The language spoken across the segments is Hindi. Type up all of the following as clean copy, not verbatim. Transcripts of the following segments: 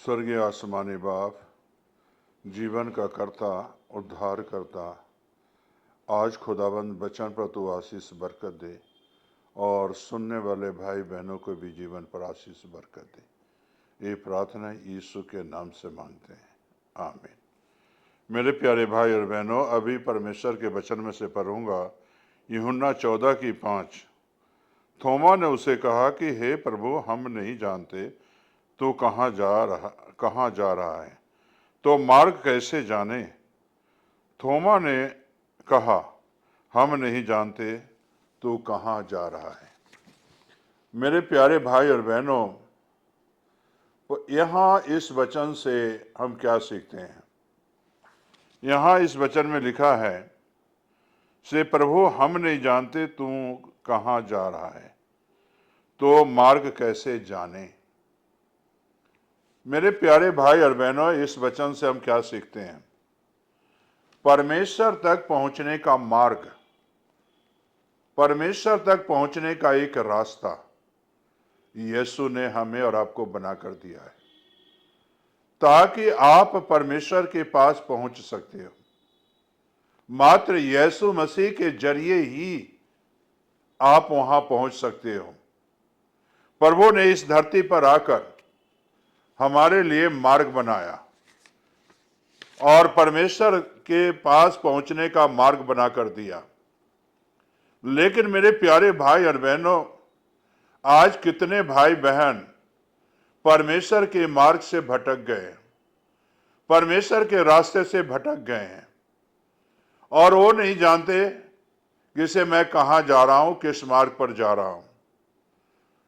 स्वर्गीय आसमानी बाप, जीवन का कर्ता, उद्धार करता, आज खुदाबंद वचन पर तू आशीष बरकत दे और सुनने वाले भाई बहनों को भी जीवन पर आशीष बरकत दे। ये प्रार्थना यीशु के नाम से मांगते हैं, आमीन। मेरे प्यारे भाई और बहनों, अभी परमेश्वर के वचन में से पढ़ूंगा यूहन्ना 14:5। थोमा ने उसे कहा कि हे प्रभु, हम नहीं जानते तू कहाँ जा रहा है, तो मार्ग कैसे जाने। थोमा ने कहा, हम नहीं जानते तू कहाँ जा रहा है। मेरे प्यारे भाई और बहनों, यहाँ इस वचन से हम क्या सीखते हैं। यहाँ इस वचन में लिखा है, से प्रभु हम नहीं जानते तू कहाँ जा रहा है, तो मार्ग कैसे जाने। मेरे प्यारे भाई और बहनों, इस वचन से हम क्या सीखते हैं। परमेश्वर तक पहुंचने का मार्ग, परमेश्वर तक पहुंचने का एक रास्ता यीशु ने हमें और आपको बनाकर दिया है, ताकि आप परमेश्वर के पास पहुंच सकते हो। मात्र यीशु मसीह के जरिए ही आप वहां पहुंच सकते हो। प्रभु ने इस धरती पर आकर हमारे लिए मार्ग बनाया और परमेश्वर के पास पहुंचने का मार्ग बनाकर दिया। लेकिन मेरे प्यारे भाई और बहनों, आज कितने भाई बहन परमेश्वर के मार्ग से भटक गए, परमेश्वर के रास्ते से भटक गए हैं और वो नहीं जानते कि से मैं कहां जा रहा हूं, किस मार्ग पर जा रहा हूं।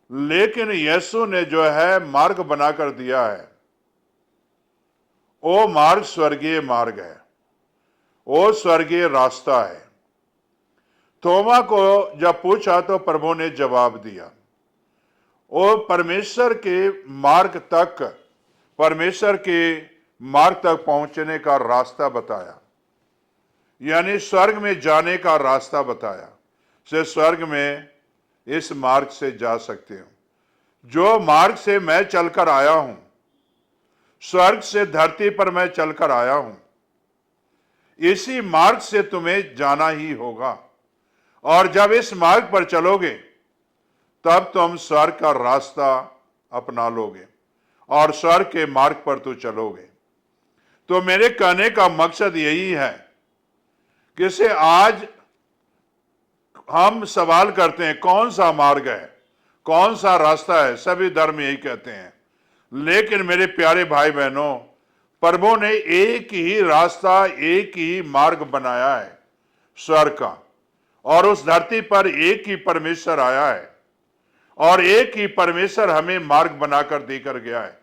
लेकिन यीशु ने जो है मार्ग बनाकर दिया है, वो मार्ग स्वर्गीय मार्ग है, वो स्वर्गीय रास्ता है। थोमा को जब पूछा तो प्रभु ने जवाब दिया, वो परमेश्वर के मार्ग तक, परमेश्वर के मार्ग तक पहुंचने का रास्ता बताया, यानी स्वर्ग में जाने का रास्ता बताया। से स्वर्ग में इस मार्ग से जा सकते हो। जो मार्ग से मैं चलकर आया हूं, स्वर्ग से धरती पर मैं चलकर आया हूं, इसी मार्ग से तुम्हें जाना ही होगा। और जब इस मार्ग पर चलोगे तब तुम स्वर्ग का रास्ता अपना लोगे और स्वर्ग के मार्ग पर तो चलोगे। तो मेरे कहने का मकसद यही है कि से आज हम सवाल करते हैं कौन सा मार्ग है, कौन सा रास्ता है। सभी धर्म यही कहते हैं, लेकिन मेरे प्यारे भाई बहनों, प्रभु ने एक ही रास्ता, एक ही मार्ग बनाया है, स्वर्ग का। और उस धरती पर एक ही परमेश्वर आया है और एक ही परमेश्वर हमें मार्ग बनाकर देकर गया है।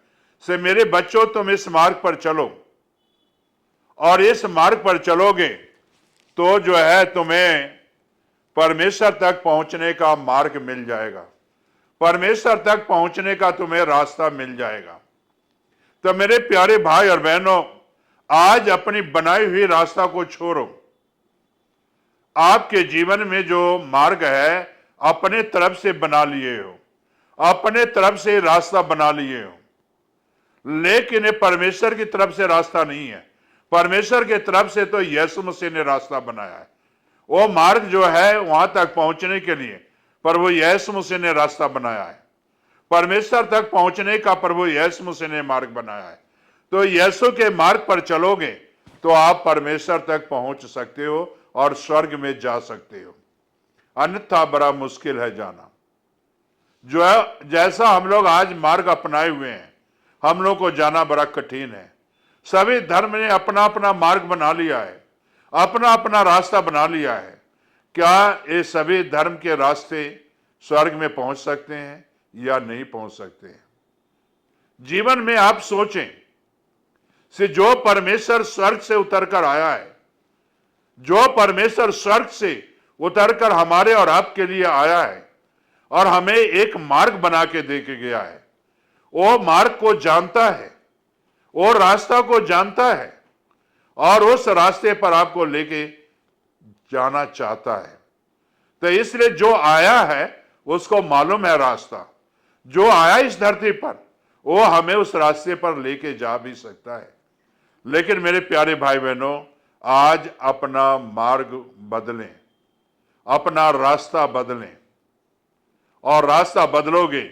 से मेरे बच्चों, तुम इस मार्ग पर चलो और इस मार्ग पर चलोगे तो जो है तुम्हें परमेश्वर तक पहुंचने का मार्ग मिल जाएगा, परमेश्वर तक पहुंचने का तुम्हें रास्ता मिल जाएगा। तो मेरे प्यारे भाई और बहनों, आज अपनी बनाई हुई रास्ता को छोड़ो। आपके जीवन में जो मार्ग है अपने तरफ से बना लिए हो, अपने तरफ से रास्ता बना लिए हो, लेकिन ये परमेश्वर की तरफ से रास्ता नहीं है। परमेश्वर की तरफ से तो यीशु मसीह ने रास्ता बनाया है। वो मार्ग जो है वहां तक पहुंचने के लिए प्रभु यीशु मसीह ने रास्ता बनाया है। परमेश्वर तक पहुंचने का प्रभु यीशु मसीह ने मार्ग बनाया है। तो यीशु के मार्ग पर चलोगे तो आप परमेश्वर तक पहुंच सकते हो और स्वर्ग में जा सकते हो, अन्यथा बड़ा मुश्किल है जाना। जो है जैसा हम लोग आज मार्ग अपनाए हुए हैं, हम लोग को जाना बड़ा कठिन है। सभी धर्म ने अपना अपना मार्ग बना लिया है, अपना अपना रास्ता बना लिया है। क्या ये सभी धर्म के रास्ते स्वर्ग में पहुंच सकते हैं या नहीं पहुंच सकते हैं। जीवन में आप सोचें, से जो परमेश्वर स्वर्ग से उतरकर आया है, जो परमेश्वर स्वर्ग से उतरकर हमारे और आपके लिए आया है और हमें एक मार्ग बना के दे के गया है, वो मार्ग को जानता है, वो रास्ता को जानता है और उस रास्ते पर आपको लेके जाना चाहता है। तो इसलिए जो आया है उसको मालूम है रास्ता। जो आया इस धरती पर वो हमें उस रास्ते पर लेके जा भी सकता है। लेकिन मेरे प्यारे भाई बहनों, आज अपना मार्ग बदलें, अपना रास्ता बदलें, और रास्ता बदलोगे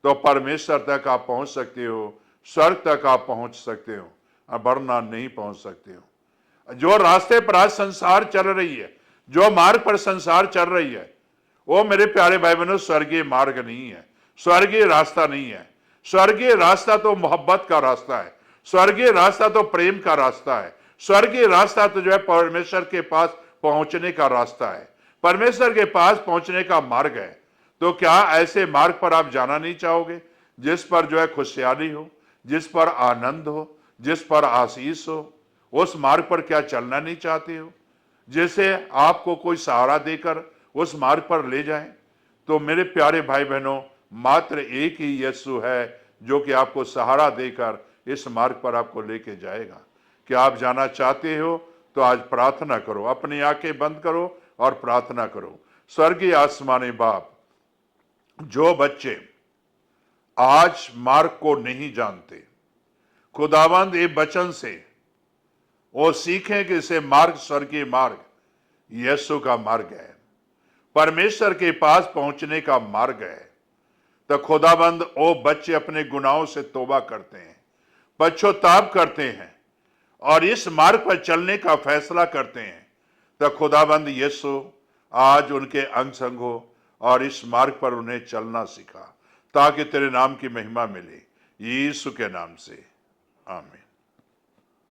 तो परमेश्वर तक आप पहुंच सकते हो, स्वर्ग तक आप पहुंच सकते हो, वरना नहीं पहुंच सकते हो। जो रास्ते पर आज संसार चल रही है, जो मार्ग पर संसार चल रही है, वो मेरे प्यारे भाई बहनों स्वर्गीय मार्ग नहीं है, स्वर्गीय रास्ता नहीं है। स्वर्गीय रास्ता तो मोहब्बत का रास्ता है, स्वर्गीय रास्ता तो प्रेम का रास्ता है, स्वर्गीय रास्ता तो जो है परमेश्वर के पास पहुंचने का रास्ता है, परमेश्वर के पास पहुंचने का मार्ग है। तो क्या ऐसे मार्ग पर आप जाना नहीं चाहोगे, जिस पर जो है खुशहाली हो, जिस पर आनंद हो, जिस पर आशीष हो? उस मार्ग पर क्या चलना नहीं चाहते हो, जैसे आपको कोई सहारा देकर उस मार्ग पर ले जाए? तो मेरे प्यारे भाई बहनों, मात्र एक ही यीशु है जो कि आपको सहारा देकर इस मार्ग पर आपको लेके जाएगा। क्या आप जाना चाहते हो? तो आज प्रार्थना करो, अपनी आंखें बंद करो और प्रार्थना करो। स्वर्गीय आसमानी बाप, जो बच्चे आज मार्ग को नहीं जानते, खुदावंद ये वचन से वो सीखें कि इसे मार्ग स्वर्गीय मार्ग यीशु का मार्ग है, परमेश्वर के पास पहुंचने का मार्ग है। तो खुदाबंद वो बच्चे अपने गुनाहों से तौबा करते हैं, पश्चाताप करते हैं और इस मार्ग पर चलने का फैसला करते हैं। तो खुदाबंद यीशु आज उनके अंग संग हो और इस मार्ग पर उन्हें चलना सिखा, ताकि तेरे नाम की महिमा मिले। यीशु के नाम से आमीन।